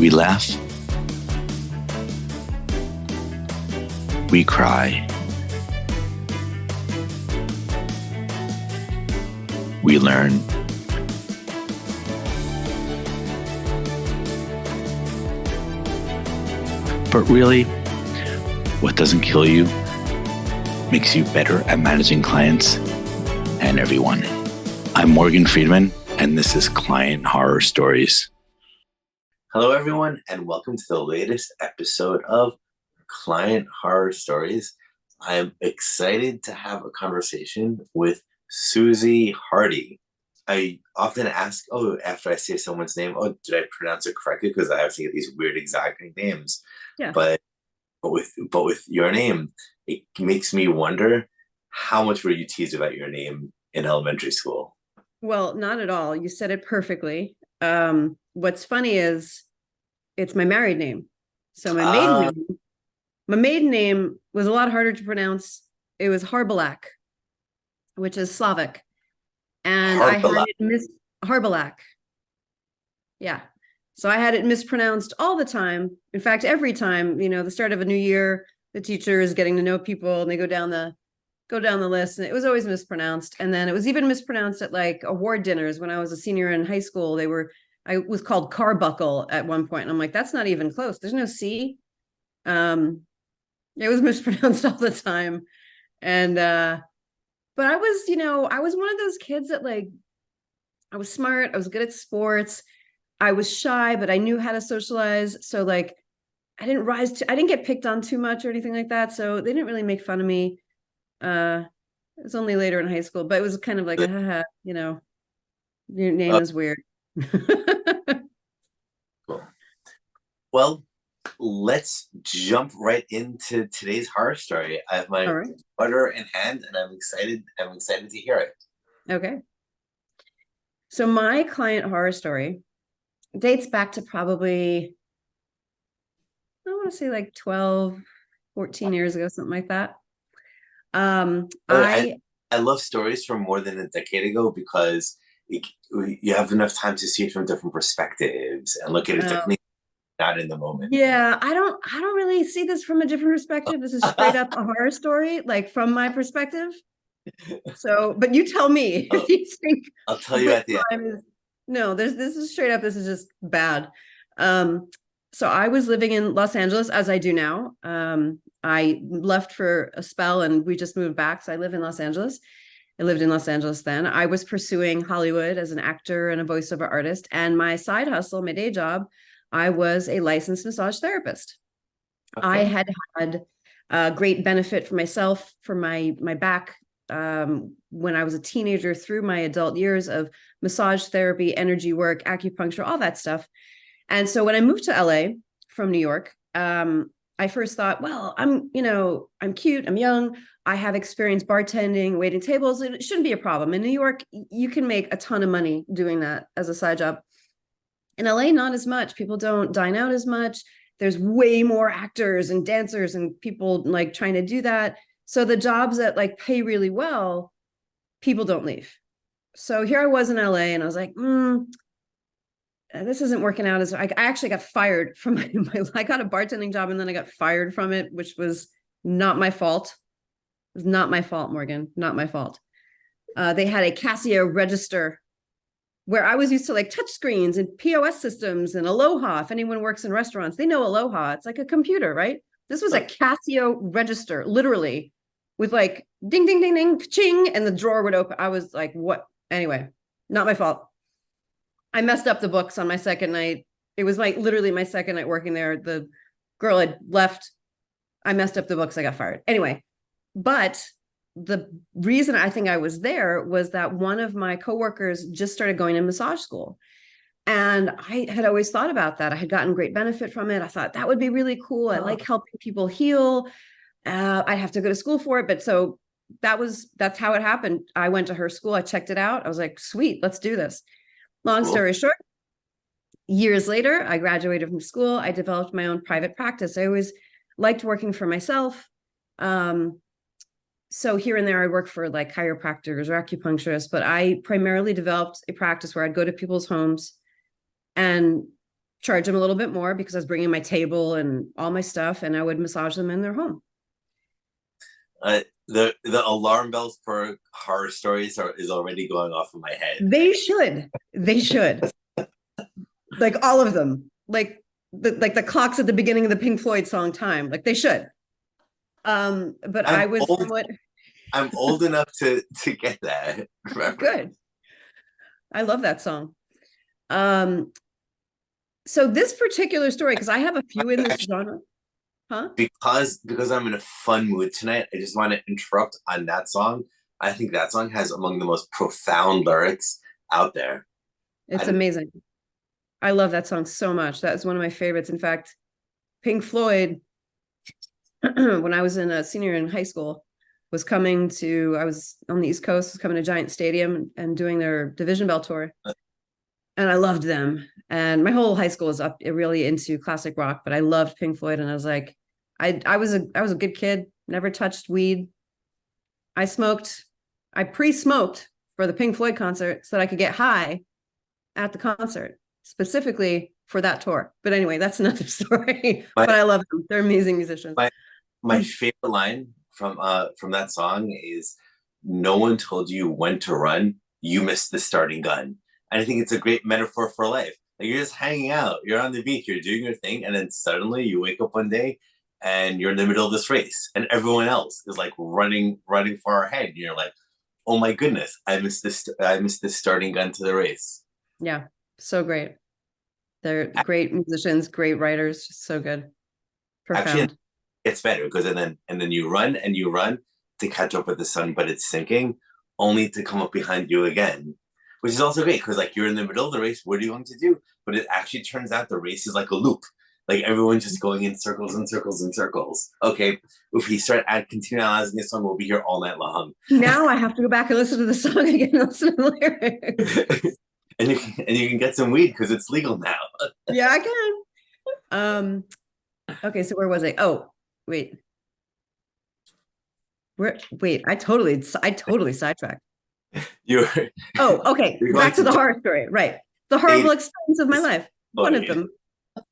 We laugh. We cry. We learn. But really, what doesn't kill you makes you better at managing clients and everyone. I'm Morgan Friedman, and this is Client Horror Stories. Hello, everyone, and welcome to the latest episode of Client Horror Stories. I am excited to have a conversation with Suzy Hardy. I often ask, after I say someone's name, did I pronounce it correctly? Because I have to get these weird exacting names. Yeah. But with your name, it makes me wonder, how much were you teased about your name in elementary school? Well, not at all. You said it perfectly. What's funny is it's my married name. So my maiden name was a lot harder to pronounce. It was Harbalak, which is Slavic. And I had it Harbalak. Yeah. So I had it mispronounced all the time. In fact, every time, the start of a new year, the teacher is getting to know people and they go down the list, and it was always mispronounced. And then it was even mispronounced at like award dinners. When I was a senior in high school, I was called Carbuckle at one point. And I'm like, that's not even close. There's no C. It was mispronounced all the time. And, but I was one of those kids that I was smart. I was good at sports. I was shy, but I knew how to socialize. So I didn't get picked on too much or anything like that. So they didn't really make fun of me. It was only later in high school, but it was kind of like, your name is weird. Cool. Well, let's jump right into today's horror story. I have my daughter in hand, and I'm excited to hear it. Okay. So my client horror story dates back to probably, I want to say like 12, 14 years ago, something like that. I love stories from more than a decade ago because you have enough time to see it from different perspectives and look at it differently, not in the moment. Yeah, I don't really see this from a different perspective. This is straight up a horror story, like from my perspective. So, but you tell me if you think I'll tell you at the end. No, this is straight up. This is just bad. So I was living in Los Angeles, as I do now. I left for a spell and we just moved back. So I live in Los Angeles. I lived in Los Angeles then. I was pursuing Hollywood as an actor and a voiceover artist. And my side hustle, my day job, I was a licensed massage therapist. Okay. I had great benefit for myself, for my back, when I was a teenager through my adult years of massage therapy, energy work, acupuncture, all that stuff. And so when I moved to LA from New York, I first thought, well, I'm cute, I'm young, I have experience bartending, waiting tables. It shouldn't be a problem. In New York, you can make a ton of money doing that as a side job. In LA, not as much. People don't dine out as much. There's way more actors and dancers and people trying to do that. So the jobs that pay really well, people don't leave. So here I was in LA and I was like, this isn't working out. I actually got fired from I got a bartending job and then I got fired from it, which was not my fault. It was not my fault, Morgan, not my fault. They had a Casio register where I was used to touch screens and POS systems and Aloha. If anyone works in restaurants, they know Aloha. It's like a computer, right? This was a Casio register, literally, with ding, ding, ding, ding, ching, and the drawer would open. I was like, what? Anyway, not my fault. I messed up the books on my second night. It was literally my second night working there. The girl had left. I messed up the books. I got fired. Anyway, but the reason I think I was there was that one of my coworkers just started going to massage school. And I had always thought about that. I had gotten great benefit from it. I thought that would be really cool. I like helping people heal. I'd have to go to school for it. But so that's how it happened. I went to her school. I checked it out. I was like, sweet, let's do this. Long story short, years later, I graduated from school. I developed my own private practice. I always liked working for myself. So here and there, I worked for chiropractors or acupuncturists, but I primarily developed a practice where I'd go to people's homes and charge them a little bit more because I was bringing my table and all my stuff, and I would massage them in their home. The alarm bells for horror stories is already going off in my head. They should. Like all of them, like the clocks at the beginning of the Pink Floyd song "Time," like they should. But I was somewhat. I'm old enough to get that. Good. I love that song. So this particular story, because I have a few in this genre. Huh? Because I'm in a fun mood tonight, I just want to interrupt on that song. I think that song has among the most profound lyrics out there. It's amazing. I love that song so much. That's one of my favorites. In fact, Pink Floyd, when I was a senior in high school, I was on the East Coast, was coming to Giant Stadium and doing their Division Bell tour. And I loved them. And my whole high school was up really into classic rock, but I loved Pink Floyd. And I was like, I was a good kid, never touched weed. I pre-smoked for the Pink Floyd concert so that I could get high at the concert, specifically for that tour. But anyway, that's another story. But I love them. They're amazing musicians. My favorite line from that song is, "No one told you when to run, you missed the starting gun." And I think it's a great metaphor for life. Like, you're just hanging out, you're on the beach, you're doing your thing, and then suddenly you wake up one day and you're in the middle of this race, and everyone else is like running far ahead. And you're like, "Oh my goodness, I missed this starting gun to the race." Yeah, so great. They're great musicians, great writers, just so good. Profound. Actually, it's better because and then you run to catch up with the sun, but it's sinking, only to come up behind you again. Which is also great because, like, you're in the middle of the race, what are you going to do? But it actually turns out the race is like a loop. Like, everyone's just going in circles and circles and circles. Okay, if we continue analyzing this song, we'll be here all night long. Now I have to go back and listen to the song again and listen to the lyrics. and you can get some weed because it's legal now. Yeah, I can. Okay, so where was I? Oh, wait. I totally sidetracked. Okay. Back to the horror story. Right. The horrible experience of my life. One of them.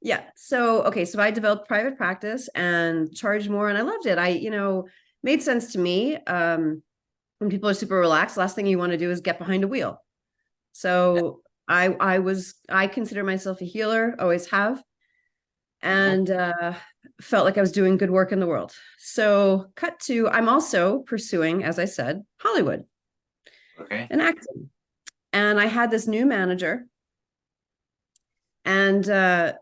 Yeah. So I developed private practice and charged more, and I loved it. Made sense to me. When people are super relaxed, last thing you want to do is get behind a wheel. So I consider myself a healer, always have, and felt like I was doing good work in the world. So I'm also pursuing, as I said, Hollywood. Okay. And acting. And I had this new manager, and I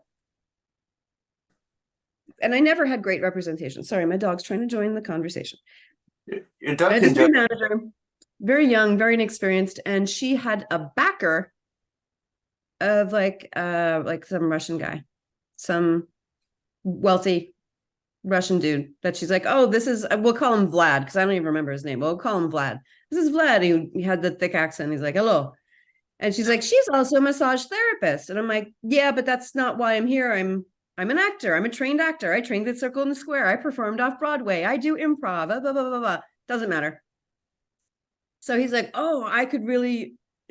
never had great representation. Sorry, my dog's trying to join the conversation. Your dog can join. Manager, very young, very inexperienced, and she had a backer of like some Russian guy, some wealthy Russian dude that she's like, "Oh, we'll call him Vlad," because I don't even remember his name. We'll call him Vlad. This is Vlad. He had the thick accent. He's like, "Hello." And she's like, "She's also a massage therapist." And I'm like, "Yeah, but that's not why I'm here. I'm an actor. I'm a trained actor. I trained at Circle in the Square. I performed off Broadway. I do improv, blah, blah, blah, blah, blah. Doesn't matter." So he's like, "Oh,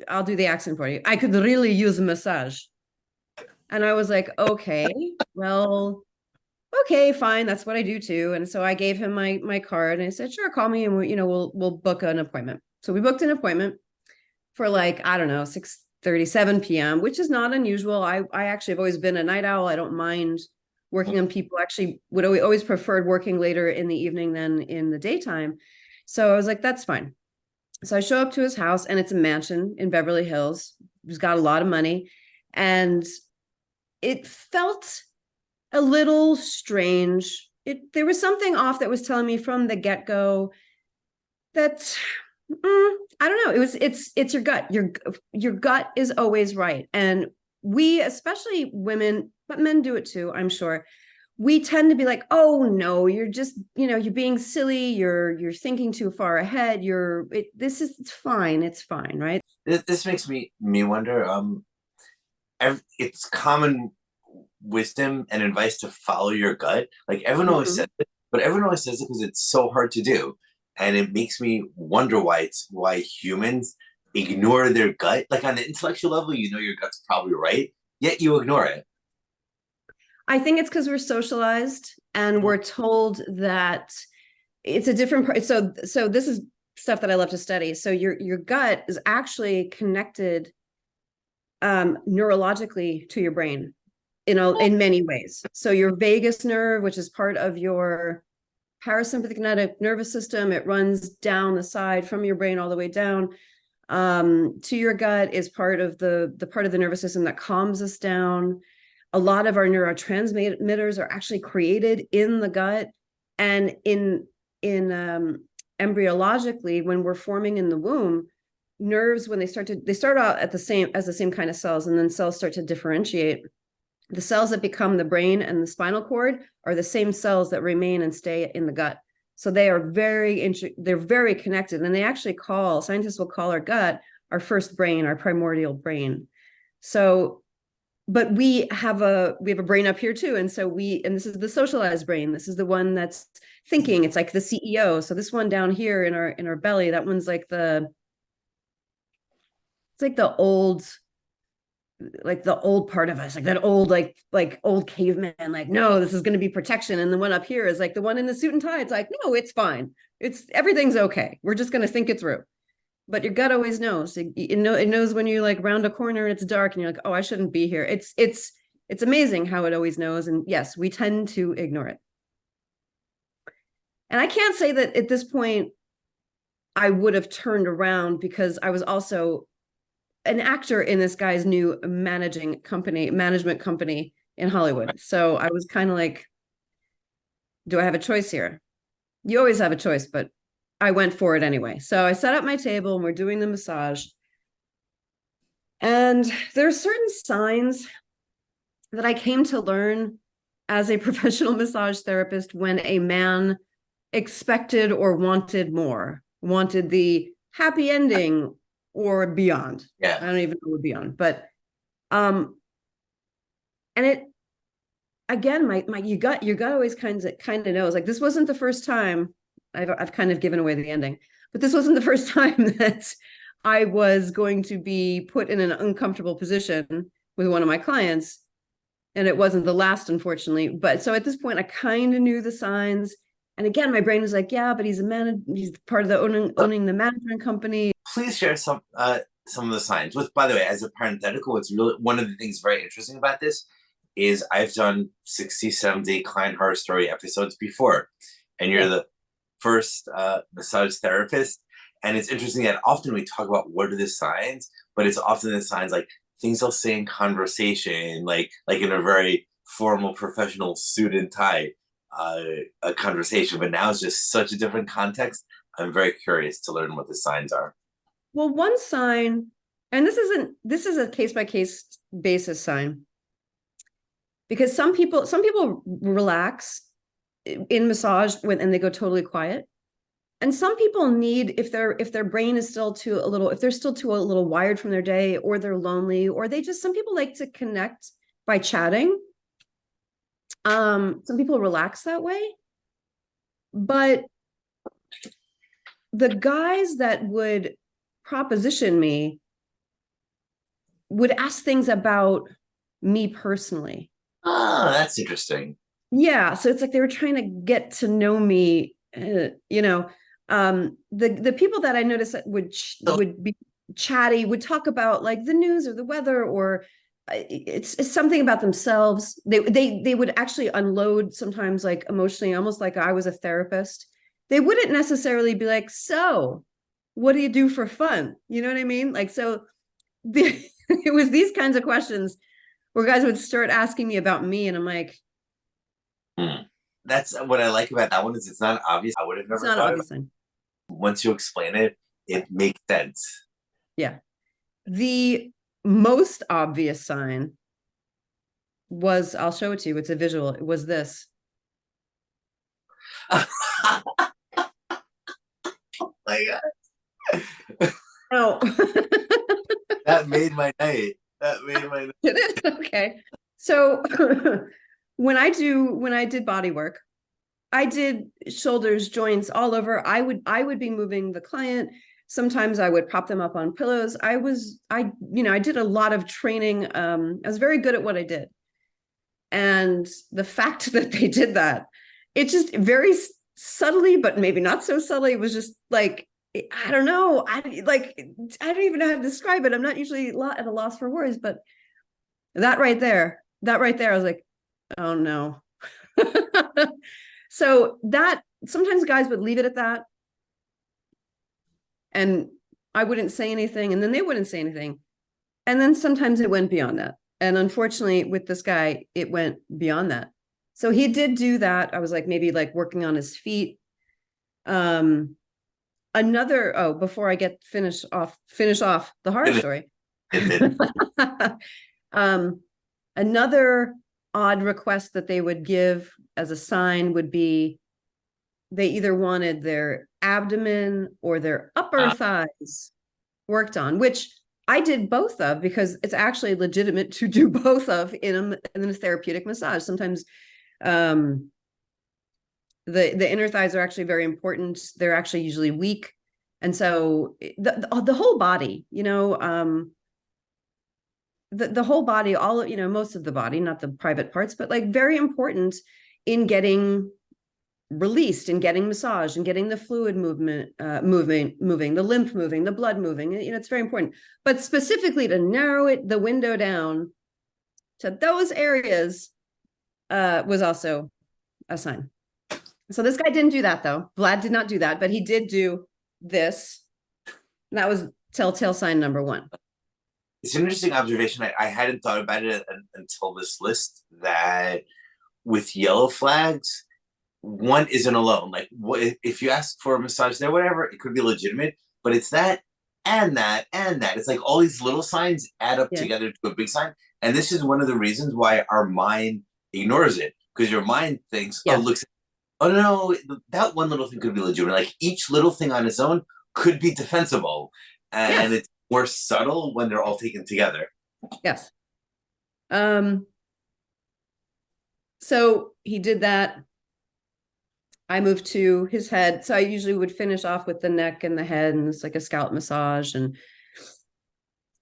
I'll do the accent for you. I could really use a massage." And I was like, "Okay, well, okay, fine. That's what I do too." And so I gave him my card, and I said, "Sure, call me, and we'll book an appointment." So we booked an appointment for, like, I don't know, 6:37 p.m., which is not unusual. I actually have always been a night owl. I don't mind working on people. Actually, would always preferred working later in the evening than in the daytime. So I was like, that's fine. So I show up to his house, and it's a mansion in Beverly Hills. He's got a lot of money, and it felt a little strange. There was something off that was telling me from the get-go that I don't know. It's your gut. Your gut is always right. And we, especially women, but men do it too, I'm sure. We tend to be like, "Oh no, you're just, you're being silly. You're thinking too far ahead. It's fine. It's fine." Right. This makes me wonder, it's common wisdom and advice to follow your gut. Like, everyone always says it, but everyone always says it because it's so hard to do. And it makes me wonder why humans ignore their gut. Like, on the intellectual level, your gut's probably right, yet you ignore it. I think it's because we're socialized and we're told that it's a different part. So this is stuff that I love to study. So your gut is actually connected neurologically to your brain in many ways. So your vagus nerve, which is part of your parasympathetic nervous system, it runs down the side from your brain all the way down to your gut, is part of the part of the nervous system that calms us down. A lot of our neurotransmitters are actually created in the gut, and in embryologically, when we're forming in the womb, nerves, when they start out at the same kind of cells, and then cells start to differentiate. The cells that become the brain and the spinal cord are the same cells that remain and stay in the gut. So they are they're very connected, and scientists will call our gut our first brain, our primordial brain. So, but we have a brain up here too, and this is the socialized brain. This is the one that's thinking. It's like the CEO. So this one down here in our belly, that one's like it's like the old part of us, like that old old caveman, like, no, this is going to be protection. And the one up here is like the one in the suit and tie. It's like, no, it's fine, everything's okay, we're just going to think it through. But your gut always knows. It knows when you like round a corner and it's dark and you're like, oh, I shouldn't be here. It's amazing how it always knows. And yes, we tend to ignore it. And I can't say that at this point I would have turned around, because I was also an actor in this guy's new management company in Hollywood. So I was kind of like, do I have a choice here? You always have a choice, but I went for it anyway. So I set up my table and we're doing the massage. And there are certain signs that I came to learn as a professional massage therapist when a man expected or wanted more, wanted the happy ending or beyond. Yeah. I don't even know what beyond, but and it again, your gut always kind of knows. Like, this wasn't the first time. I've kind of given away the ending, but this wasn't the first time that I was going to be put in an uncomfortable position with one of my clients, and it wasn't the last, unfortunately. But so at this point, I kind of knew the signs. And again, my brain was like, yeah, but he's part of the owning the management company. Please share some of the signs. With, by the way, as a parenthetical, it's really one of the things very interesting about this is I've done 60, 70 client horror story episodes before, and you're the first massage therapist. And it's interesting that often we talk about what are the signs, but it's often the signs like things they'll say in conversation, like in a very formal, professional suit and tie a conversation. But now it's just such a different context. I'm very curious to learn what the signs are. Well, one sign, and this is a case-by-case basis sign, because some people relax in massage and they go totally quiet. And some people need, if their brain is still too a little wired from their day, or they're lonely, or some people like to connect by chatting. Some people relax that way. But the guys that would proposition me would ask things about me personally. Oh, that's interesting. Yeah, so it's like they were trying to get to know me. The people that I noticed that would be chatty would talk about like the news or the weather, or it's something about themselves. They would actually unload sometimes, like emotionally, almost like I was a therapist. They wouldn't necessarily be like, so what do you do for fun? You know what I mean? Like, so it was these kinds of questions where guys would start asking me about me, and I'm like, That's what I like about that one, is it's not obvious. I would have never thought of it. Once you explain it, it makes sense. Yeah. The most obvious sign was, I'll show it to you. It's a visual. It was this. Oh my God. No. That made my night. That made my night. Did it? Okay. So when I did body work, I did shoulders, joints, all over. I would be moving the client. Sometimes I would prop them up on pillows. I did a lot of training. I was very good at what I did. And the fact that they did that, it just very subtly, but maybe not so subtly, it was just like, I don't know. I don't even know how to describe it. I'm not usually at a loss for words, but that right there, I was like, oh no. So that sometimes guys would leave it at that. And I wouldn't say anything. And then they wouldn't say anything. And then sometimes it went beyond that. And unfortunately, with this guy, it went beyond that. So he did do that. I was like, maybe like working on his feet. Before I finish off the horror story. Another odd request that they would give as a sign would be they either wanted their abdomen or their upper thighs worked on, which I did both of, because it's actually legitimate to do both of in a therapeutic massage. Sometimes the inner thighs are actually very important. They're actually usually weak. And so the whole body, the whole body, most of the body, not the private parts, but like very important in getting released and getting massaged and getting the fluid moving, the lymph moving, the blood moving. It's very important. But specifically to narrow the window down to those areas was also a sign. So this guy didn't do that, though. Vlad did not do that, but he did do this. And that was telltale sign number one. It's an interesting observation. I hadn't thought about it until this list, that with yellow flags, one isn't alone. Like, if you ask for a massage there, whatever, it could be legitimate, but it's that and that and that. It's like all these little signs add up together to a big sign. And this is one of the reasons why our mind ignores it, because your mind thinks, oh no, that one little thing could be legitimate. Like each little thing on its own could be defensible, and it's more subtle when they're all taken together. Yes. So he did that. I moved to his head. So I usually would finish off with the neck and the head, and it's like a scalp massage. And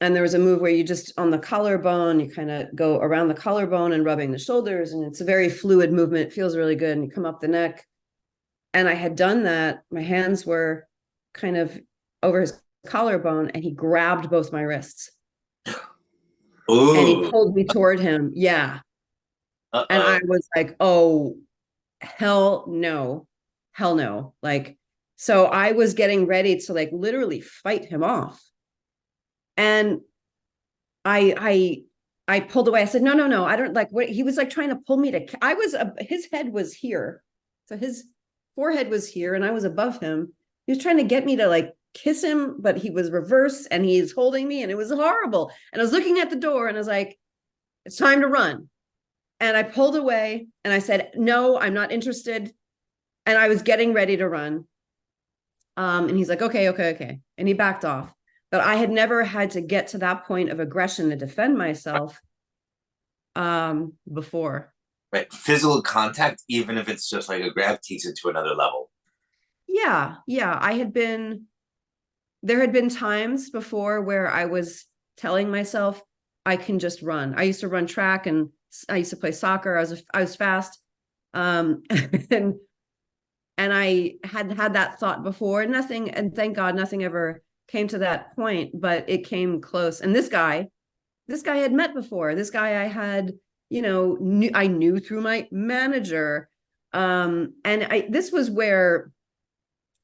there was a move where you just on the collarbone, you kind of go around the collarbone and rubbing the shoulders. And it's a very fluid movement. It feels really good. And you come up the neck. And I had done that. My hands were kind of over his collarbone, and he grabbed both my wrists. Ooh. And he pulled me toward him. Yeah. Uh-oh. And I was like, oh, hell no. Like, so I was getting ready to like literally fight him off. And I pulled away. I said, no. I don't like what he was like trying to pull me to, his head was here. So his forehead was here and I was above him. He was trying to get me to like kiss him, but he was reversed and he's holding me and it was horrible. And I was looking at the door and I was like, it's time to run. And I pulled away and I said, no, I'm not interested. And I was getting ready to run. And he's like, okay. And he backed off. But I had never had to get to that point of aggression to defend myself before. Right. Physical contact, even if it's just like a grab, takes it to another level. Yeah. There had been times before where I was telling myself I can just run. I used to run track and I used to play soccer. I was fast. And I had that thought before, and thank God nothing ever came to that point, but it came close. And this guy I had met before. This guy I had, I knew through my manager. This was where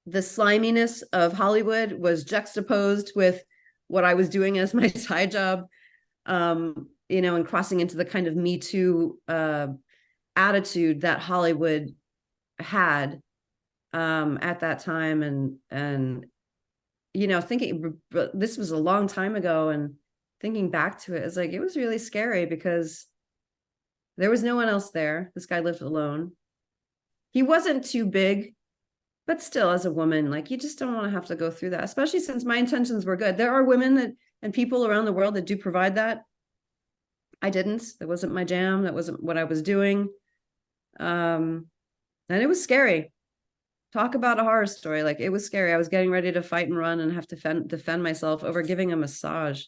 the sliminess of Hollywood was juxtaposed with what I was doing as my side job, and crossing into the kind of Me Too attitude that Hollywood had at that time. And thinking this was a long time ago, and thinking back to it, it's like, it was really scary because there was no one else there. This guy lived alone. He wasn't too big, but still, as a woman, like, you just don't want to have to go through that, especially since my intentions were good. There are women and people around the world that do provide that. I didn't. That wasn't my jam. That wasn't what I was doing. And it was scary. Talk about a horror story. Like, it was scary. I was getting ready to fight and run and have to defend myself over giving a massage.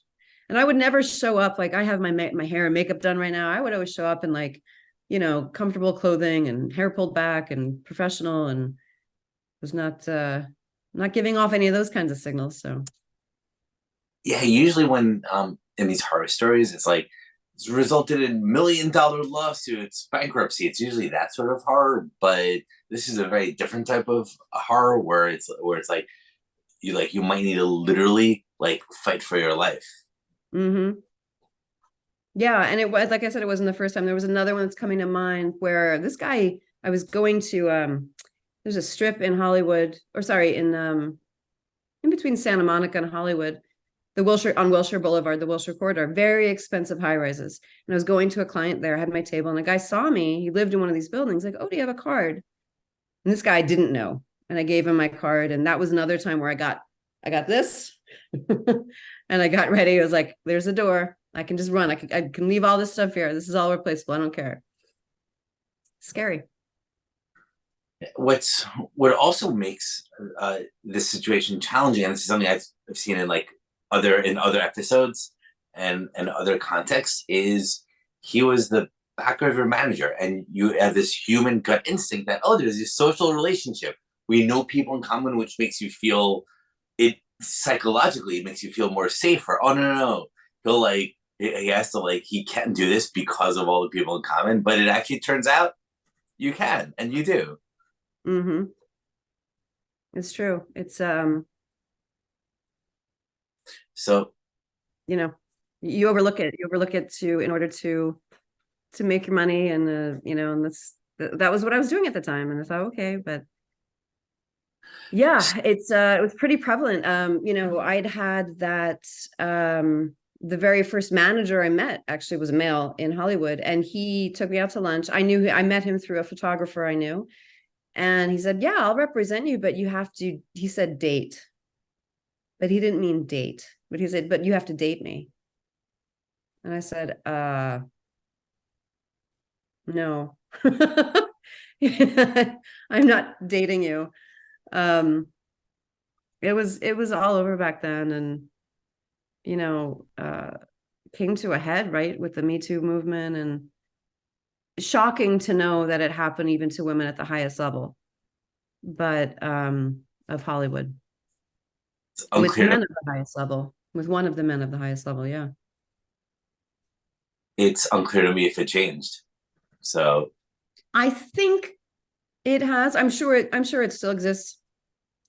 And I would never show up. Like, I have my hair and makeup done right now. I would always show up in like comfortable clothing and hair pulled back and professional, and was not giving off any of those kinds of signals. So Yeah, usually when in these horror stories, it's like it's resulted in $1 million lawsuits, bankruptcy. It's usually that sort of horror, but this is a very different type of horror where it's like you might need to literally like fight for your life. mm-hmm. Yeah, and it was, like I said, it wasn't the first time. There was another one that's coming to mind where this guy, I was going to there's a strip in Hollywood, or sorry, in between Santa Monica and Hollywood, Wilshire Boulevard, the Wilshire corridor, very expensive high rises. And I was going to a client there, I had my table, and a guy saw me. He lived in one of these buildings, like, "Oh, do you have a card?" And this guy didn't know. And I gave him my card. And that was another time where I got this. And I got ready. I was like, there's a door. I can just run. I can leave all this stuff here. This is all replaceable. I don't care. Scary. What also makes this situation challenging, and this is something I've seen in like other episodes and other contexts, is he was the back river manager, and you have this human gut instinct that, oh, there's this social relationship. We know people in common, which makes you feel it psychologically. It makes you feel more safer. Oh no, he'll like he has to like he can't do this because of all the people in common, but it actually turns out you can and you do. Mm-hmm. It's true. It's so you overlook it. You overlook it in order to make your money, and and that was what I was doing at the time. And I thought, okay, but yeah, it was pretty prevalent. I'd had that the very first manager I met actually was a male in Hollywood, and he took me out to lunch. I met him through a photographer I knew. And he said, "Yeah, I'll represent you, but you have to," he said, "date." But he didn't mean date. But he said, "But you have to date me." And I said, no. I'm not dating you. It was all over back then, and came to a head, right, with the Me Too movement, and shocking to know that it happened even to women at the highest level, but of Hollywood. With men of the highest level, with one of the men of the highest level, yeah. It's unclear to me if it changed. So I think it has. I'm sure it still exists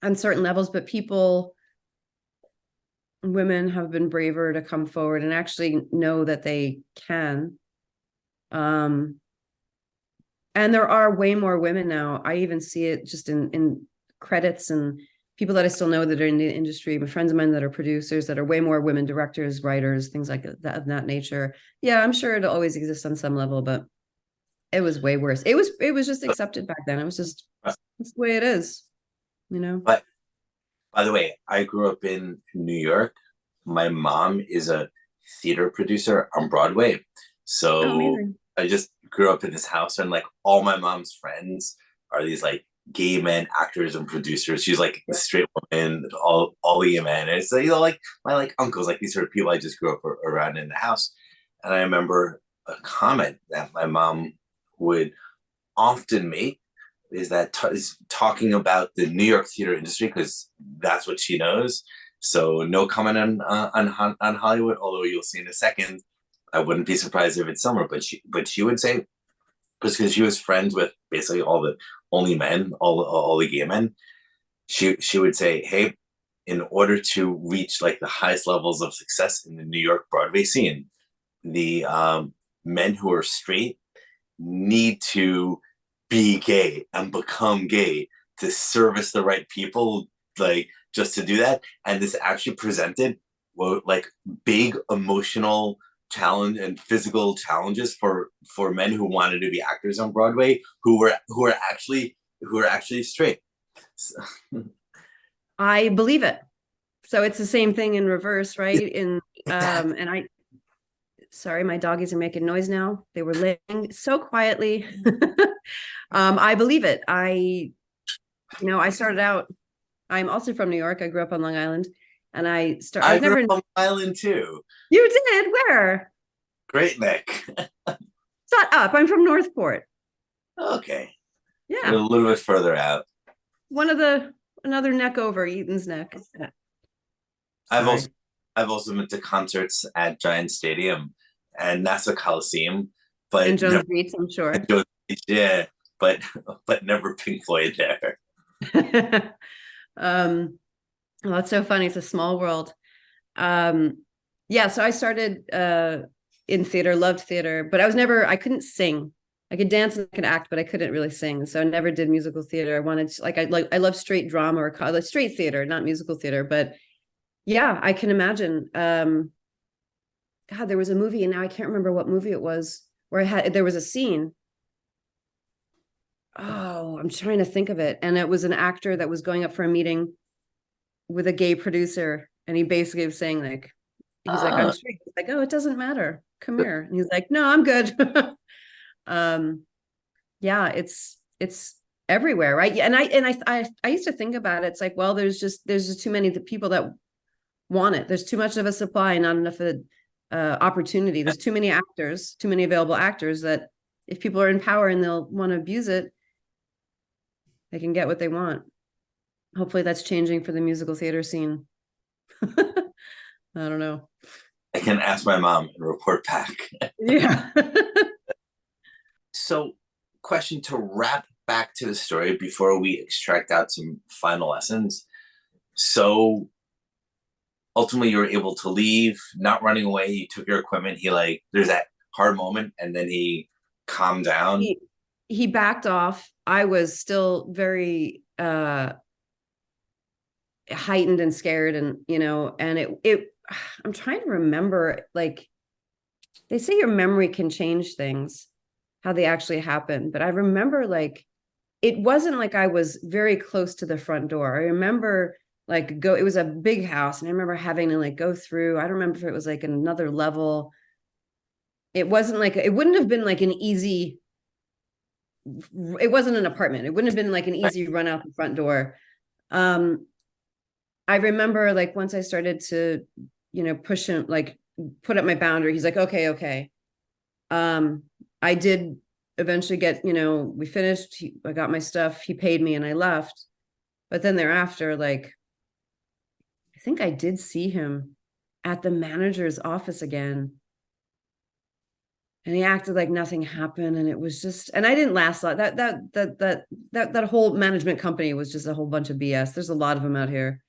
on certain levels, but women have been braver to come forward and actually know that they can. And there are way more women now. I even see it just in credits and people that I still know that are in the industry, my friends of mine that are producers, that are way more women directors, writers, things like that of that nature. Yeah, I'm sure it'll always exist on some level, but it was way worse. It was just accepted back then. It was just, it's the way it is, But by the way, I grew up in New York. My mom is a theater producer on Broadway. So I just grew up in this house, and like all my mom's friends are these like gay men actors and producers. She's like a straight woman, all gay men. And it's like my like uncles, like these sort of people I just grew up around in the house. And I remember a comment that my mom would often make is that is talking about the New York theater industry, because that's what she knows. So no comment on Hollywood, although you'll see in a second. I wouldn't be surprised if it's summer, but she would say, because she was friends with basically all the only men, all the gay men. She would say, hey, in order to reach like the highest levels of success in the New York Broadway scene, the men who are straight need to be gay and become gay to service the right people, like just to do that. And this actually presented like big emotional challenge and physical challenges for men who wanted to be actors on Broadway, who were actually straight. So. I believe it. So it's the same thing in reverse, right? And sorry, my doggies are making noise now. They were laying so quietly. I believe it. I started out, I'm also from New York. I grew up on Long Island, and I grew up on Long Island too. You did? Where? Great Neck. It's not up. I'm from Northport. Okay. A Yeah. little bit further out. Another neck over Eaton's Neck. Yeah. I've Sorry. also I've also been to concerts at Giant Stadium and Nassau Coliseum, And but Jones never Beach, I'm sure. yeah, but never Pink Floyd there. Well, that's so funny. It's a small world. Um, yeah, so I started in theater, loved theater, but I couldn't sing. I could dance and I could act, but I couldn't really sing. So I never did musical theater. I wanted to, I love straight drama or like straight theater, not musical theater. But yeah, I can imagine. God, there was a movie, and now I can't remember what movie it was, where there was a scene. Oh, I'm trying to think of it. And it was an actor that was going up for a meeting with a gay producer, and he basically was saying like, he's like, I'm Ah, straight. He's like, oh, it doesn't matter. Come here. And he's like, no, I'm good. um, yeah, it's everywhere, right? Yeah, and I used to think about it. It's like, well, there's just too many people that want it. There's too much of a supply, not enough of opportunity. There's too many actors, too many available actors that if people are in power and they'll want to abuse it, they can get what they want. Hopefully that's changing for the musical theater scene. I don't know. I can ask my mom and report back. Yeah. So, question to wrap back to the story before we extract out some final lessons. So, ultimately, you were able to leave, not running away. You took your equipment. There's that hard moment, and then he calmed down. he backed off. I was still very heightened and scared, and and it I'm trying to remember, like, they say your memory can change things, how they actually happen, but I remember, like, it wasn't like I was very close to the front door. I remember, like, it was a big house, and I remember having to, like, go through. I don't remember if it was like another level. It wasn't like, it wouldn't have been like an easy, it wasn't an apartment. It wouldn't have been like an easy run out the front door. um I remember, like, once I started to, push him, like, put up my boundary, he's like, okay. um I did eventually get, we finished, I got my stuff, he paid me, and I left. But then thereafter, like, I think I did see him at the manager's office again, and he acted like nothing happened, and it was just, and I didn't last a lot. That whole management company was just a whole bunch of BS. There's a lot of them out here.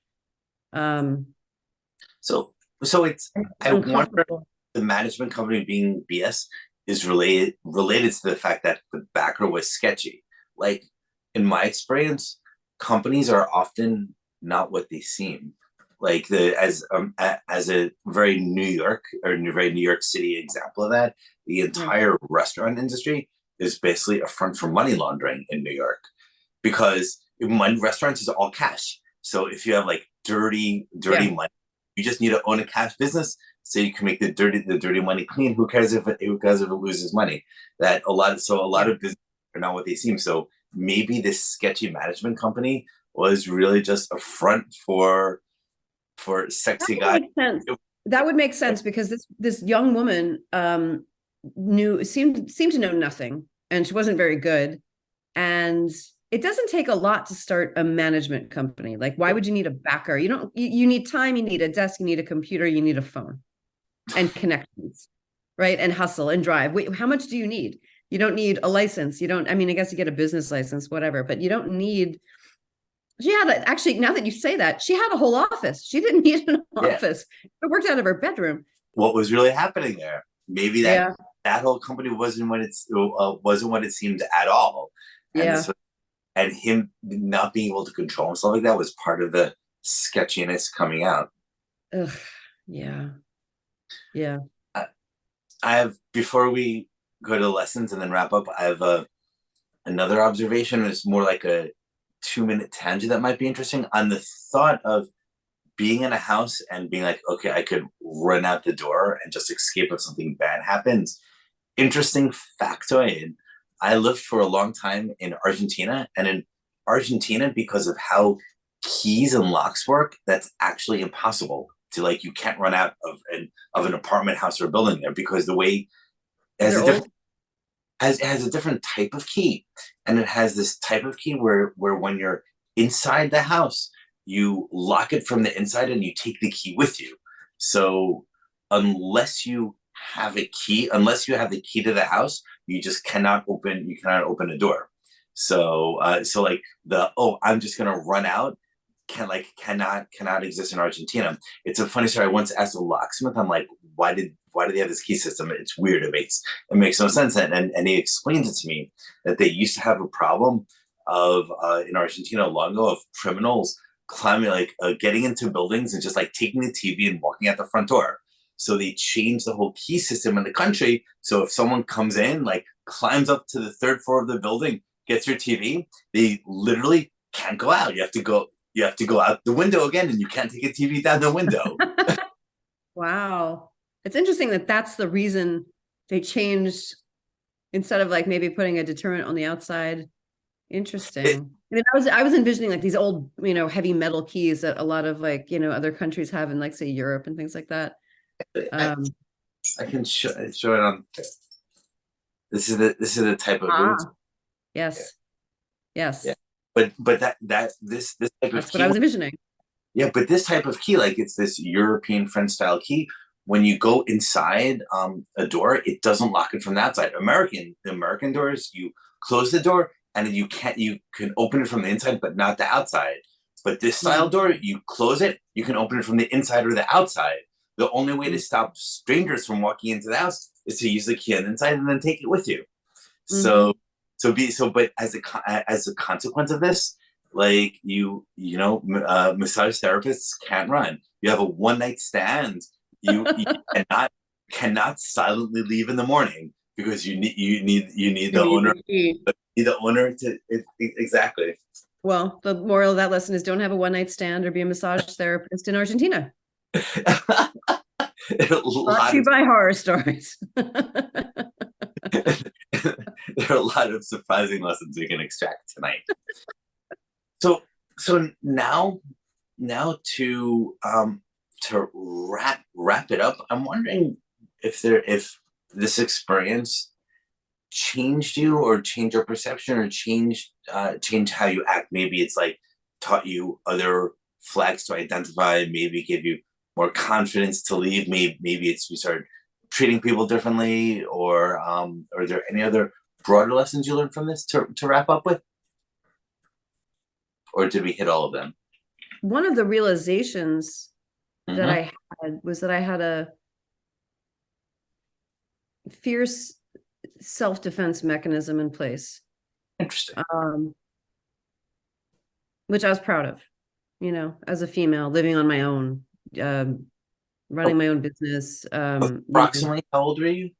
um So, it's, it's I wonder, uncomfortable. the management company being BS is related to the fact that the backer was sketchy. Like, in my experience, companies are often not what they seem. Like, as a very New York or very New York City example of that, the Yeah. entire restaurant industry is basically a front for money laundering in New York, because restaurants is all cash. So if you have like dirty Yeah. money, you just need to own a cash business so you can make the dirty money clean. Who cares if it loses money? A lot Yeah. of businesses are not what they seem. So maybe this sketchy management company was really just a front for That sexy would guys. make sense. That would make sense, because this young woman seemed to know nothing, and she wasn't very good. And it doesn't take a lot to start a management company. Like, why would you need a backer? You need time, you need a desk, you need a computer, you need a phone and connections, right? And hustle and drive. Wait, how much do you need? You don't need a license. You don't, I mean, I guess you get a business license, whatever, but you don't need, actually, now that you say that, she had a whole office. She didn't need an Yeah, office. It worked out of her bedroom. what was really happening there? Maybe Yeah. that whole company wasn't what it seemed at all, and Yeah. this and him not being able to control himself like that was part of the sketchiness coming out. Ugh, yeah. Yeah. I, I have Before we go to the lessons and then wrap up, I have another observation. It's more like a 2-minute tangent that might be interesting on the thought of being in a house and being like, okay, I could run out the door and just escape if something bad happens. Interesting factoid. I lived for a long time in Argentina, and in Argentina, because of how keys and locks work, that's actually impossible to, like, you can't run out of an apartment house or building there, because the way it has They're a different old. it has a different type of key, and it has this type of key where when you're inside the house, you lock it from the inside and you take the key with you. So unless you have a key, unless you have the key to the house, you cannot open a door. So like the, oh, I'm just gonna run out, cannot exist in Argentina. It's a funny story. I once asked a locksmith, I'm like, why do they have this key system? It's weird. It makes no sense. And he explained it to me that they used to have a problem of in Argentina long ago of criminals climbing, getting into buildings and just like taking the TV and walking out the front door. So they changed the whole key system in the country. So if someone comes in, like climbs up to the third floor of the building, gets your TV, they literally can't go out. You have to go out the window again, and you can't take a TV down the window. Wow. It's interesting that that's the reason they changed, instead of like maybe putting a deterrent on the outside. Interesting. I mean, I was envisioning like these old, heavy metal keys that a lot of like, other countries have in like say Europe and things like that. I can show it on. This is the type of yes. Yes. Yeah. But this type of That's key, what I was envisioning. yeah, but this type of key, like it's this European French style key. When you go inside a door, it doesn't lock it from the outside. The American doors, you close the door and you can open it from the inside, but not the outside. But this style door, you close it, you can open it from the inside or the outside. The only way to stop strangers from walking into the house is to use the key on the inside and then take it with you. But as a consequence of this, like massage therapists can't run. You have a one night stand. You cannot silently leave in the morning because you need the owner. You need the owner to exactly. Well, the moral of that lesson is don't have a one night stand or be a massage therapist in Argentina. Brought to you by horror stories. There are a lot of surprising lessons we can extract tonight. So now to wrap it up, I'm wondering if this experience changed you or changed your perception or changed how you act. Maybe it's like taught you other flags to identify, maybe give you more confidence to leave. Maybe it's you started treating people differently, or are there any other broader lessons you learned from this to wrap up with? Or did we hit all of them? One of the realizations that I had was that I had a fierce self-defense mechanism in place. Interesting. Which I was proud of, as a female living on my own, running my own business. Approximately how old were you?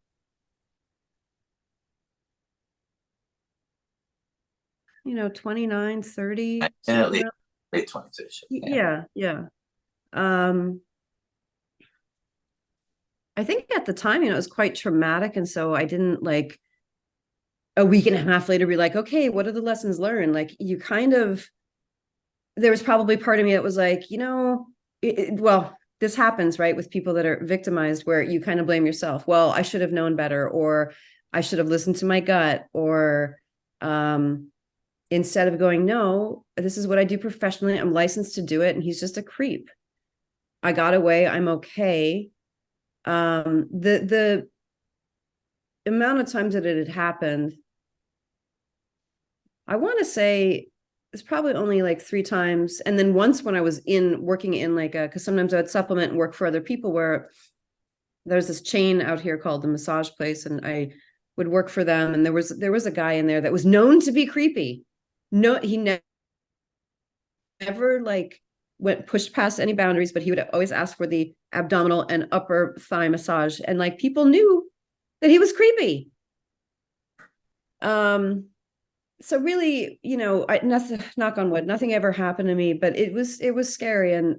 You know, 29, 30. Late 20s. Yeah. I think at the time, it was quite traumatic. And so I didn't like a week and a half later be like, okay, what are the lessons learned? Like you kind of, there was probably part of me that was like, well, this happens, right, with people that are victimized, where you kind of blame yourself. Well, I should have known better, or I should have listened to my gut, or instead of going, no, this is what I do professionally. I'm licensed to do it. And he's just a creep. I got away. I'm okay. The amount of times that it had happened, I want to say it's probably only like 3 times. And then once when I was working in because sometimes I would supplement and work for other people, where there's this chain out here called the Massage Place, and I would work for them. And there was a guy in there that was known to be creepy. No, he never went pushed past any boundaries, but he would always ask for the abdominal and upper thigh massage. And people knew that he was creepy. So really, nothing, knock on wood, nothing ever happened to me, but it was scary. And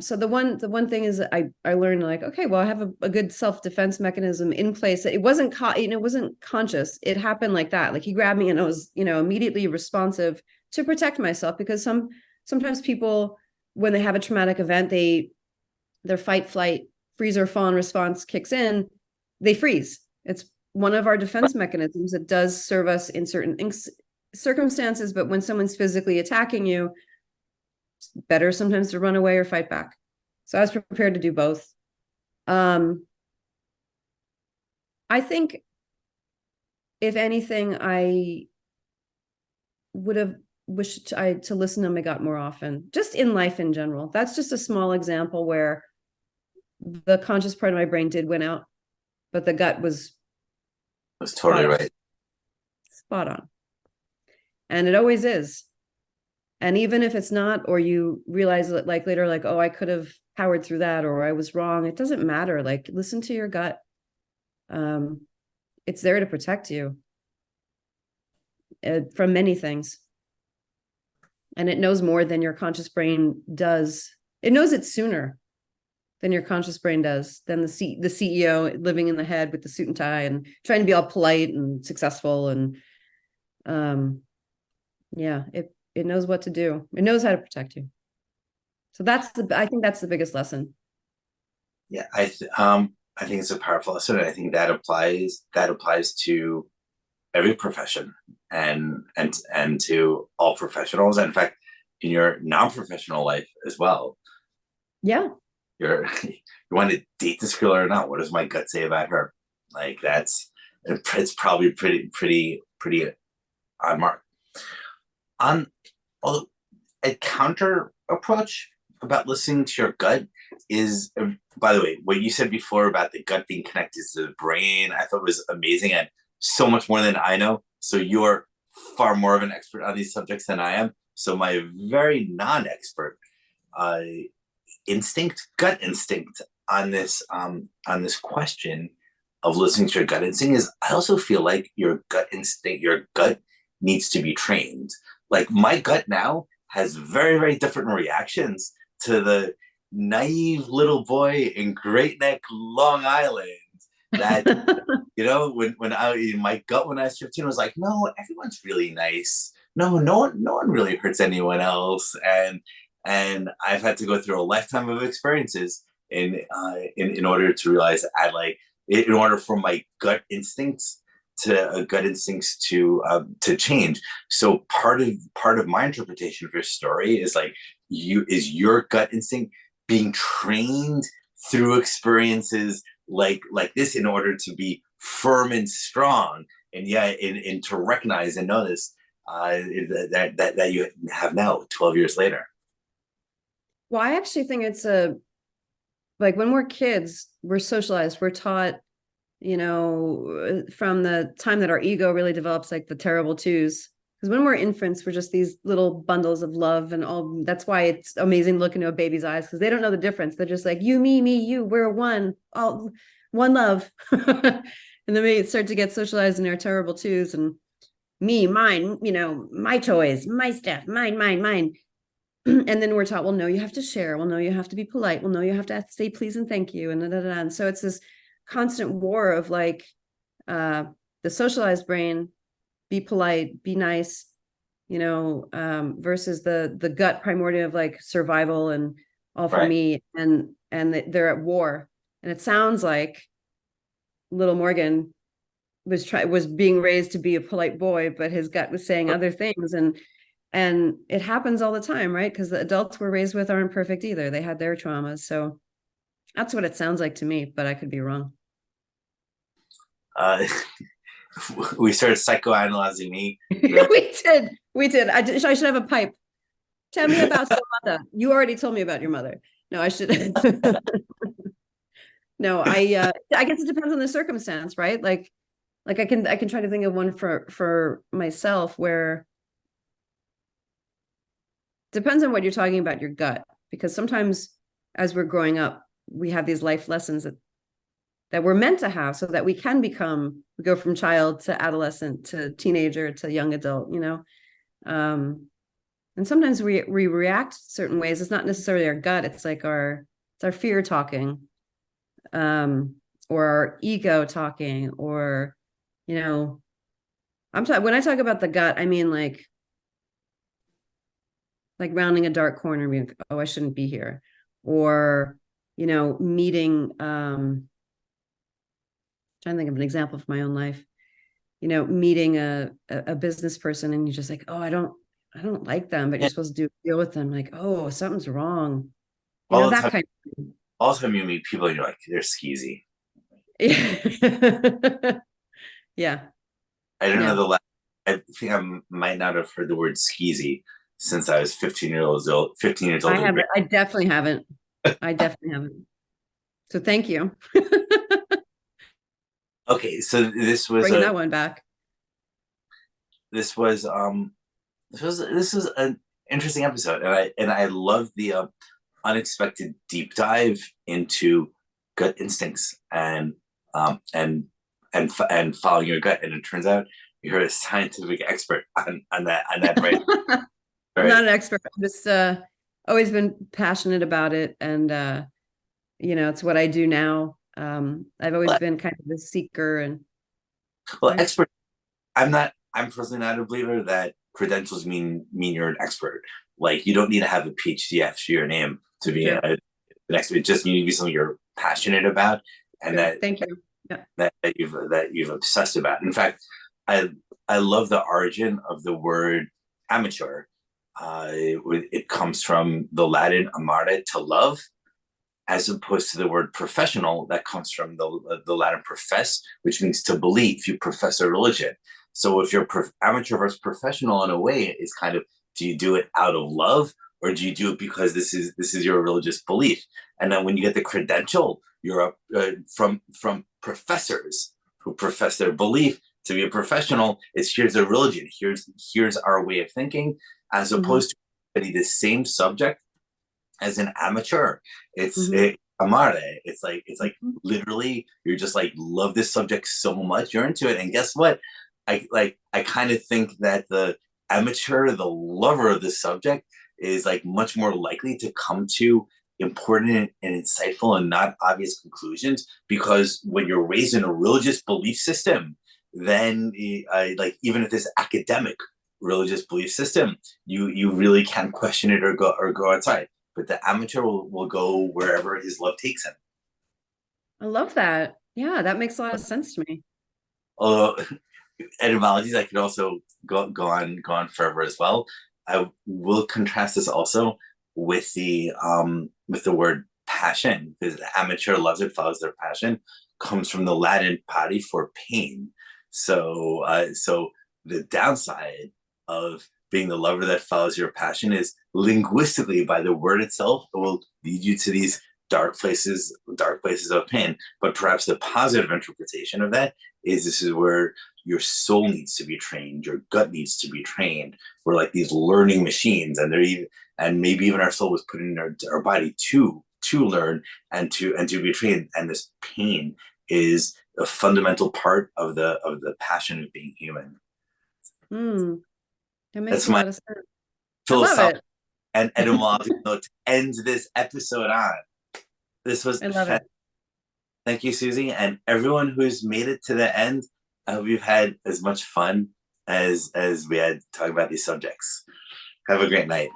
so the one thing is that I learned okay, well, I have a good self-defense mechanism in place. It wasn't it wasn't conscious. It happened like that. Like he grabbed me and I was, immediately responsive to protect myself, because sometimes people, when they have a traumatic event, their fight, flight, freeze or fawn response kicks in, they freeze. It's one of our defense mechanisms. It does serve us in certain circumstances, but when someone's physically attacking you, it's better sometimes to run away or fight back. So I was prepared to do both. I think, if anything, I would have wished to listen to my gut more often, just in life in general. That's just a small example where the conscious part of my brain did win out, but the gut was totally right. Spot on. And it always is. And even if it's not, or you realize that like later, like, oh, I could have powered through that, or I was wrong, it doesn't matter. Like, listen to your gut. It's there to protect you from many things. And it knows more than your conscious brain does. It knows it sooner than your conscious brain does, than the CEO living in the head with the suit and tie and trying to be all polite and successful. And yeah, it knows what to do. It knows how to protect you. So I think that's the biggest lesson. Yeah, I think it's a powerful lesson. I think that applies to every profession and to all professionals. And in fact, in your non-professional life as well. Yeah. You want to date this girl or not? What does my gut say about her? Like it's probably pretty on mark. Although a counter approach about listening to your gut is, by the way, what you said before about the gut being connected to the brain, I thought was amazing and so much more than I know. So you're far more of an expert on these subjects than I am. So my very non-expert gut instinct on this question of listening to your gut instinct is, I also feel like your gut needs to be trained. Like my gut now has very, very different reactions to the naive little boy in Great Neck, Long Island. That my gut when I was 15 was like, no, everyone's really nice. No one really hurts anyone else. And I've had to go through a lifetime of experiences in order to realize in order for my gut instincts to change. So part of my interpretation of your story is like, your gut instinct being trained through experiences like this in order to be firm and strong, and to recognize and know this that you have now 12 years later. Well, I actually think it's like when we're kids, we're socialized, we're taught, from the time that our ego really develops, like the terrible twos. Because when we're infants, we're just these little bundles of love and all. That's why it's amazing to look into a baby's eyes, because they don't know the difference. They're just like, you, me, you, we're one, all one love. And then we start to get socialized in our terrible twos and me, mine, my toys, my stuff, mine. And then we're taught, well, no, you have to share. Well, no, you have to be polite. Well, no, you have to say please and thank you. And And so it's this constant war of like the socialized brain, be polite, be nice, versus the gut primordial of like survival and all for me. And they're at war. And it sounds like little Morgan was being raised to be a polite boy, but his gut was saying other things. And it happens all the time, right? Because the adults we're raised with aren't perfect either. They had their traumas. So that's what it sounds like to me, but I could be wrong. We started psychoanalyzing me. We did. I should have a pipe. Tell me about your mother. You already told me about your mother. No, I should. No, I guess it depends on the circumstance, right? Like I can try to think of one for myself where depends on what you're talking about your gut, because sometimes as we're growing up, we have these life lessons that we're meant to have so that we can go from child to adolescent to teenager to young adult, and sometimes we react certain ways. It's not necessarily our gut. It's like it's our fear talking, or our ego talking, or, when I talk about the gut, I mean like rounding a dark corner, being like, oh, I shouldn't be here, or, meeting, trying to think of an example from my own life. Meeting a business person and you're just like, oh, I don't like them, but Yeah. you're supposed to deal with them. Like, oh, something's wrong. All the That time, kind of thing. all the time you meet people and you're like, they're skeezy. Yeah. I don't know Yeah. the last. I think I might not have heard the word skeezy since I was 15 years old. 15 years old. I haven't. I definitely haven't. I definitely haven't. So thank you. Okay, so Bringing that one back. this was this was an interesting episode, and I love the unexpected deep dive into gut instincts and following your gut. And it turns out you're a scientific expert on that brain. I'm not an expert. I'm just always been passionate about it, and it's what I do now. I've always been kind of a seeker, and Well, expert. I'm personally not a believer that credentials mean you're an expert. Like, you don't need to have a PhD after your name to be an expert. It just need to be something you're passionate about, and thank you. Yeah. that you've obsessed about. In fact, I love the origin of the word amateur. It comes from the Latin amare, to love, as opposed to the word professional that comes from the Latin profess, which means to believe. You profess a religion. So if you're amateur versus professional, in a way, it's kind of, do you do it out of love, or do you do it because this is your religious belief? And then when you get the credential, you're from professors who profess their belief to be a professional. It's, here's a religion, here's our way of thinking, as opposed to study the same subject as an amateur. It's amare. It's like literally, you're just like, love this subject so much, you're into it. And guess what? I kind of think that the amateur, the lover of this subject, is like much more likely to come to important and insightful and not obvious conclusions, because when you're raised in a religious belief system, then like, even if it's academic religious belief system, you really can't question it or go outside. But the amateur will go wherever his love takes him. I love that. Yeah, that makes a lot of sense to me. Although etymologies, I could also go on forever as well. I will contrast this also with the word passion, because amateur loves it, follows their passion, comes from the Latin pari, for pain. So the downside of being the lover that follows your passion is, linguistically, by the word itself, it will lead you to these dark places of pain. But perhaps the positive interpretation of that is, this is where your soul needs to be trained, your gut needs to be trained. We're like these learning machines, and maybe even our soul was put in our body to learn and to be trained. And this pain is a fundamental part of the passion of being human. That makes a lot of sense. Philosophical and etymological note to end this episode on. This was, I love it. Thank you, Suzy, and everyone who's made it to the end. I hope you've had as much fun as we had talking about these subjects. Have a great night.